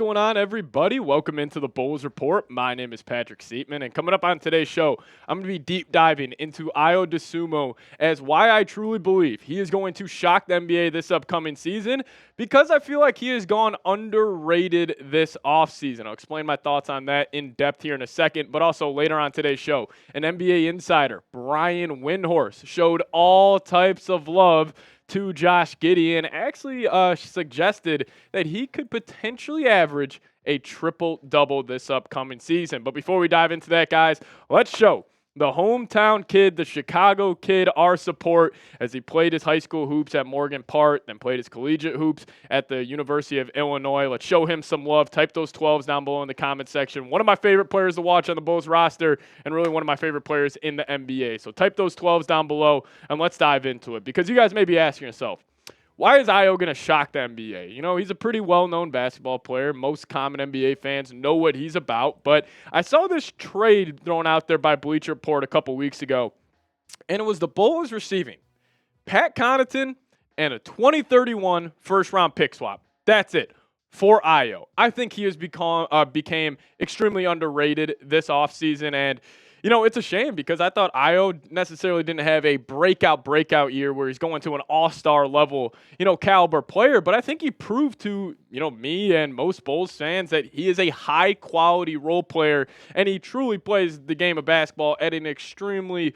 going on, everybody? Welcome into the Bulls Report. My name is Patrick Siepman, and coming up on today's show, I'm going to be deep diving into Ayo Dosunmu as why I truly believe he is going to shock the NBA this upcoming season, because I feel like he has gone underrated this offseason. I'll explain my thoughts on that in depth here in a second, but also later on today's show, an NBA insider, Brian Windhorst, showed all types of love to Josh Giddey and actually suggested that he could potentially average a triple-double this upcoming season. But before we dive into that, guys, let's show the hometown kid, the Chicago kid, our support as he played his high school hoops at Morgan Park, then played his collegiate hoops at the University of Illinois. Let's show him some love. Type those 12s down below in the comment section. One of my favorite players to watch on the Bulls roster and really one of my favorite players in the NBA. So type those 12s down below and let's dive into it, because you guys may be asking yourself, why is Ayo going to shock the NBA? You know, he's a pretty well-known basketball player. Most common NBA fans know what he's about. But I saw this trade thrown out there by Bleacher Report a couple weeks ago, and it was the Bulls receiving Pat Connaughton and a 2031 first-round pick swap. That's it for Ayo. I think he has became extremely underrated this offseason, and you know, it's a shame because I thought Ayo necessarily didn't have a breakout year where he's going to an all-star level, caliber player. But I think he proved to, me and most Bulls fans that he is a high-quality role player, and he truly plays the game of basketball at an extremely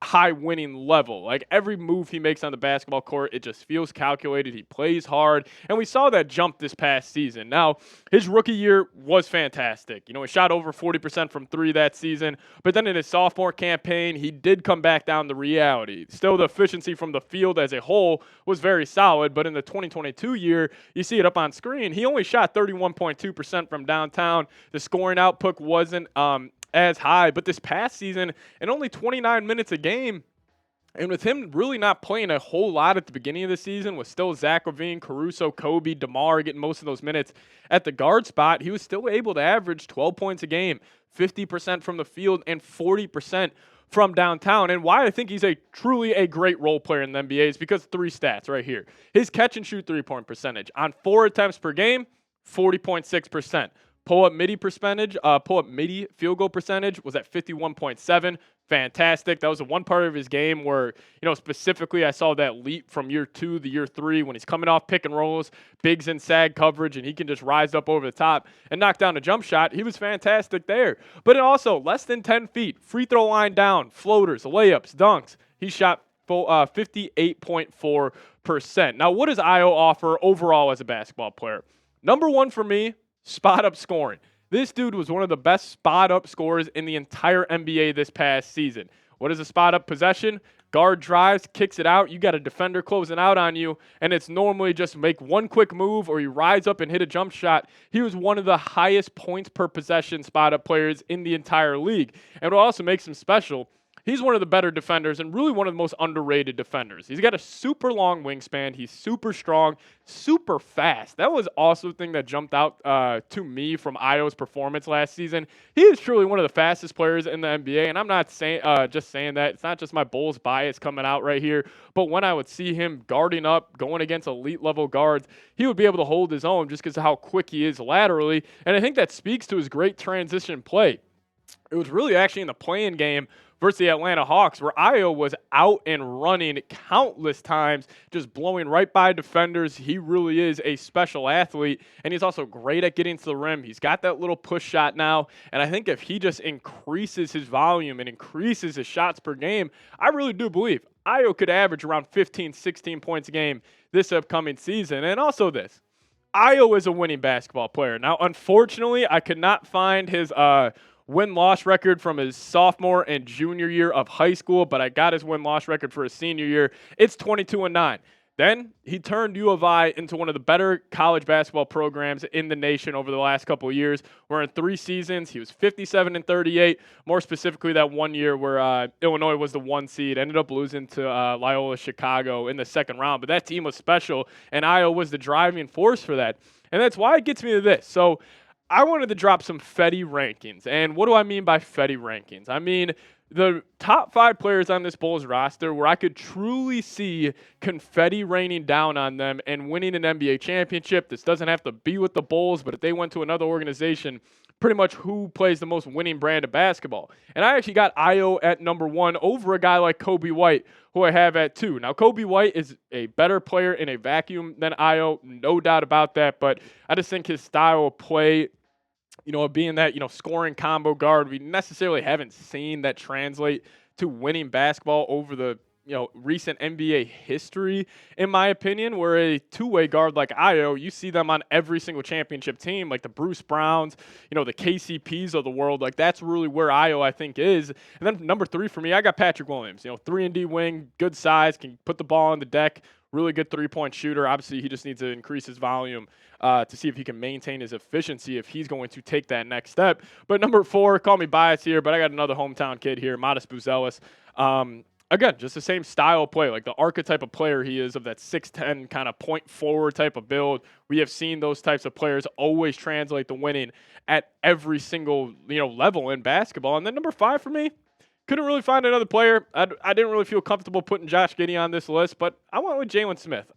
high winning level. Like every move he makes on the basketball court, it just feels calculated. He plays hard, and we saw that jump this past season. Now, his rookie year was fantastic. He shot over 40% from three that season, but then in his sophomore campaign, he did come back down to reality. Still, the efficiency from the field as a whole was very solid, but in the 2022 year, you see it up on screen, he only shot 31.2% from downtown. The scoring output wasn't as high, but this past season, in only 29 minutes a game, and with him really not playing a whole lot at the beginning of the season, with still Zach LaVine, Caruso, Kobe, DeMar getting most of those minutes at the guard spot, he was still able to average 12 points a game, 50% from the field, and 40% from downtown. And why I think he's truly a great role player in the NBA is because three stats right here. His catch and shoot three-point percentage. On 4 attempts per game, 40.6%. Pull-up midi field goal percentage was at 51.7. Fantastic. That was the one part of his game where, specifically I saw that leap from year 2 to year 3 when he's coming off pick and rolls, bigs and sag coverage, and he can just rise up over the top and knock down a jump shot. He was fantastic there. But also, less than 10 feet, free throw line down, floaters, layups, dunks. He shot 58.4%. Now, what does Ayo offer overall as a basketball player? Number one for me, spot-up scoring. This dude was one of the best spot-up scorers in the entire NBA this past season. What is a spot-up possession? Guard drives, kicks it out. You got a defender closing out on you, and it's normally just make one quick move or you rise up and hit a jump shot. He was one of the highest points per possession spot-up players in the entire league. And what also makes him special, he's one of the better defenders and really one of the most underrated defenders. He's got a super long wingspan. He's super strong, super fast. That was also the thing that jumped out to me from Ayo's performance last season. He is truly one of the fastest players in the NBA, and I'm not just saying that. It's not just my Bulls bias coming out right here, but when I would see him guarding up, going against elite-level guards, he would be able to hold his own just because of how quick he is laterally, and I think that speaks to his great transition play. It was really actually in the play-in game versus the Atlanta Hawks, where Ayo was out and running countless times, just blowing right by defenders. He really is a special athlete, and he's also great at getting to the rim. He's got that little push shot now, and I think if he just increases his volume and increases his shots per game, I really do believe Ayo could average around 15, 16 points a game this upcoming season. And also this, Ayo is a winning basketball player. Now, unfortunately, I could not find his win-loss record from his sophomore and junior year of high school, but I got his win-loss record for his senior year. It's 22-9. Then he turned U of I into one of the better college basketball programs in the nation over the last couple of years. Where in 3 seasons, he was 57-38. More specifically, that one year where Illinois was the 1 seed, ended up losing to Loyola Chicago in the second round. But that team was special, and Ayo was the driving force for that. And that's why it gets me to this. So I wanted to drop some Fetty rankings. And what do I mean by Fetty rankings? I mean the top 5 players on this Bulls roster where I could truly see confetti raining down on them and winning an NBA championship. This doesn't have to be with the Bulls, but if they went to another organization, pretty much who plays the most winning brand of basketball. And I actually got Ayo at number 1 over a guy like Kobe White, who I have at 2. Now, Kobe White is a better player in a vacuum than Ayo, no doubt about that, but I just think his style of play, being that, scoring combo guard, we necessarily haven't seen that translate to winning basketball over the, recent NBA history, in my opinion, where a two-way guard like Ayo, you see them on every single championship team, like the Bruce Browns, the KCPs of the world. Like, that's really where Ayo, I think, is. And then number 3 for me, I got Patrick Williams, 3-and-D wing, good size, can put the ball on the deck, really good three-point shooter. Obviously, he just needs to increase his volume to see if he can maintain his efficiency if he's going to take that next step. But number 4, call me biased here, but I got another hometown kid here, Modest Buzelis. Again, just the same style of play, like the archetype of player he is of that 6'10 kind of point forward type of build. We have seen those types of players always translate to winning at every single level in basketball. And then number 5 for me, couldn't really find another player. I didn't really feel comfortable putting Josh Giddey on this list, but I went with Jalen Smith.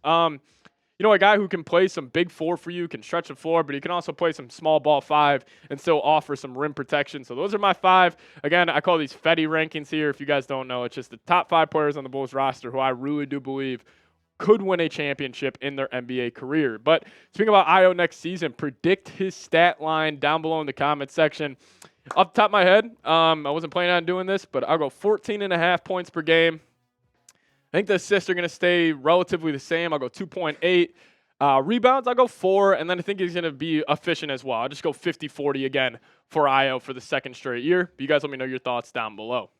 A guy who can play some big 4 for you, can stretch the floor, but he can also play some small ball 5 and still offer some rim protection. So those are my 5. Again, I call these Fetty rankings here. If you guys don't know, it's just the top 5 players on the Bulls roster who I really do believe could win a championship in their NBA career. But speaking about Ayo next season, predict his stat line down below in the comments section. Off the top of my head, I wasn't planning on doing this, but I'll go 14.5 points per game. I think the assists are going to stay relatively the same. I'll go 2.8. Rebounds, I'll go 4. And then I think he's going to be efficient as well. I'll just go 50-40 again for Ayo for the second straight year. But you guys let me know your thoughts down below.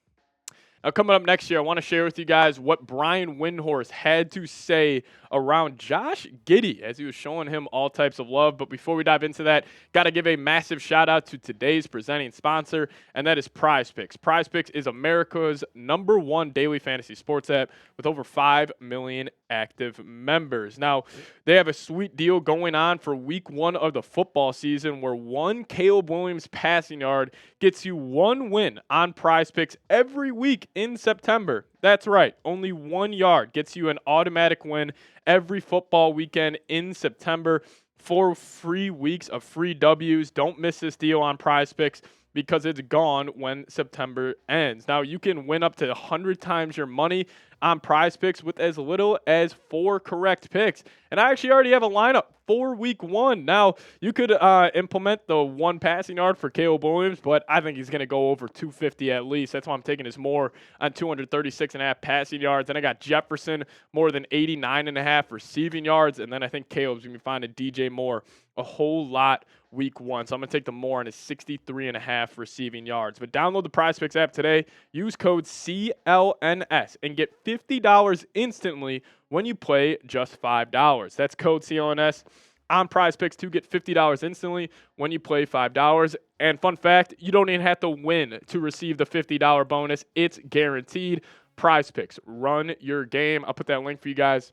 Now, coming up next year, I want to share with you guys what Brian Windhorst had to say around Josh Giddey as he was showing him all types of love. But before we dive into that, got to give a massive shout out to today's presenting sponsor, and that is Prize Picks. Prize Picks is America's #1 daily fantasy sports app with over 5 million active members. Now, they have a sweet deal going on for week 1 of the football season where one Caleb Williams passing yard gets you 1 win on Prize Picks every week in September. That's right. Only 1 yard gets you an automatic win every football weekend in September. 4 free weeks of free W's. Don't miss this deal on Prize Picks because it's gone when September ends. Now, you can win up to 100 times your money on Prize Picks with as little as 4 correct picks. And I actually already have a lineup for week 1. Now, you could implement the 1 passing yard for Caleb Williams, but I think he's going to go over 250 at least. That's why I'm taking his more on 236.5 passing yards. Then I got Jefferson more than 89.5 receiving yards. And then I think Caleb's going to be finding DJ Moore a whole lot week 1. So I'm going to take the more on his 63.5 receiving yards. But download the Prize Picks app today. Use code CLNS and get $50 instantly when you play just $5. That's code CLNS on Prize Picks to get $50 instantly when you play $5. And fun fact, you don't even have to win to receive the $50 bonus. It's guaranteed. Prize Picks, run your game. I'll put that link for you guys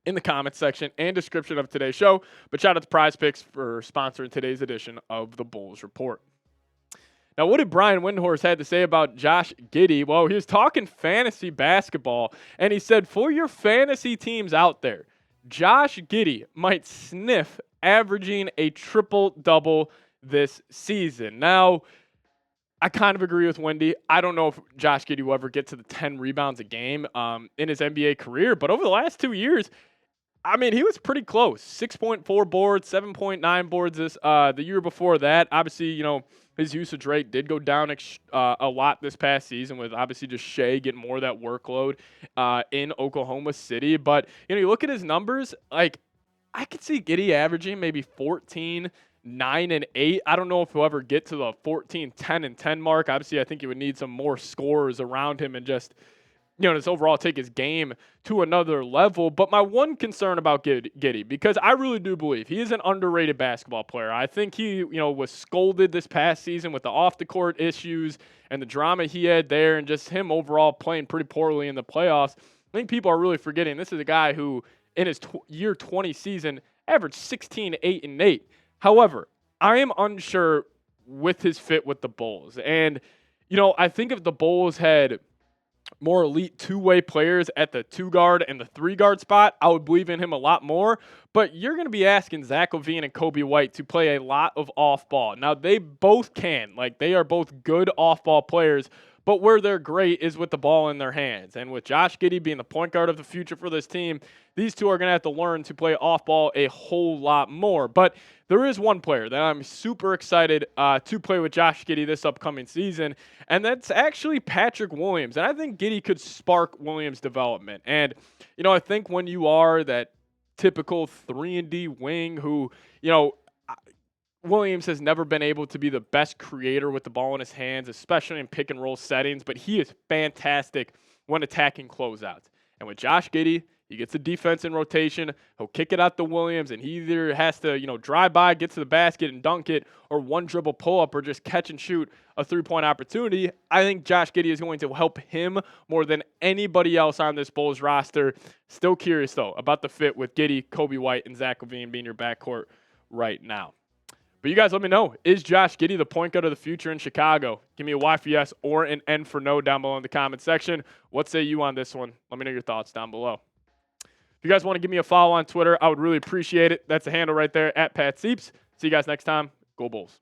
in the comments section and description of today's show. But shout out to Prize Picks for sponsoring today's edition of the Bulls Report. Now, what did Brian Windhorst had to say about Josh Giddey? Well, he was talking fantasy basketball, and he said, for your fantasy teams out there, Josh Giddey might sniff averaging a triple-double this season. Now, I kind of agree with Wendy. I don't know if Josh Giddey will ever get to the 10 rebounds a game in his NBA career, but over the last 2 years, I mean, he was pretty close. 6.4 boards, 7.9 boards the year before that. Obviously, his usage rate did go down a lot this past season with obviously just Shea getting more of that workload in Oklahoma City. But, you look at his numbers, like, I could see Giddey averaging maybe 14, 9, and 8. I don't know if he'll ever get to the 14, 10, and 10 mark. Obviously, I think he would need some more scorers around him and just just overall take his game to another level. But my one concern about Giddey, because I really do believe he is an underrated basketball player. I think he, was scolded this past season with the off-the-court issues and the drama he had there and just him overall playing pretty poorly in the playoffs. I think people are really forgetting this is a guy who, in his year 20 season, averaged 16, 8, and 8. However, I am unsure with his fit with the Bulls. And I think if the Bulls had more elite two-way players at the 2 guard and the 3 guard spot, I would believe in him a lot more. But you're going to be asking Zach LaVine and Kobe White to play a lot of off-ball. Now, they both can. Like, they are both good off-ball players. But where they're great is with the ball in their hands. And with Josh Giddey being the point guard of the future for this team, these two are going to have to learn to play off ball a whole lot more. But there is one player that I'm super excited to play with Josh Giddey this upcoming season, and that's actually Patrick Williams. And I think Giddey could spark Williams' development. And, I think when you are that typical 3-and-D wing who, Williams has never been able to be the best creator with the ball in his hands, especially in pick and roll settings, but he is fantastic when attacking closeouts. And with Josh Giddey, he gets the defense in rotation. He'll kick it out to Williams, and he either has to, drive by, get to the basket and dunk it, or one dribble pull up, or just catch and shoot a 3-point opportunity. I think Josh Giddey is going to help him more than anybody else on this Bulls roster. Still curious, though, about the fit with Giddey, Kobe White, and Zach LaVine being your backcourt right now. But you guys let me know, is Josh Giddey the point guard of the future in Chicago? Give me a Y for yes or an N for no down below in the comment section. What say you on this one? Let me know your thoughts down below. If you guys want to give me a follow on Twitter, I would really appreciate it. That's the handle right there, @PatSeeps. See you guys next time. Go Bulls.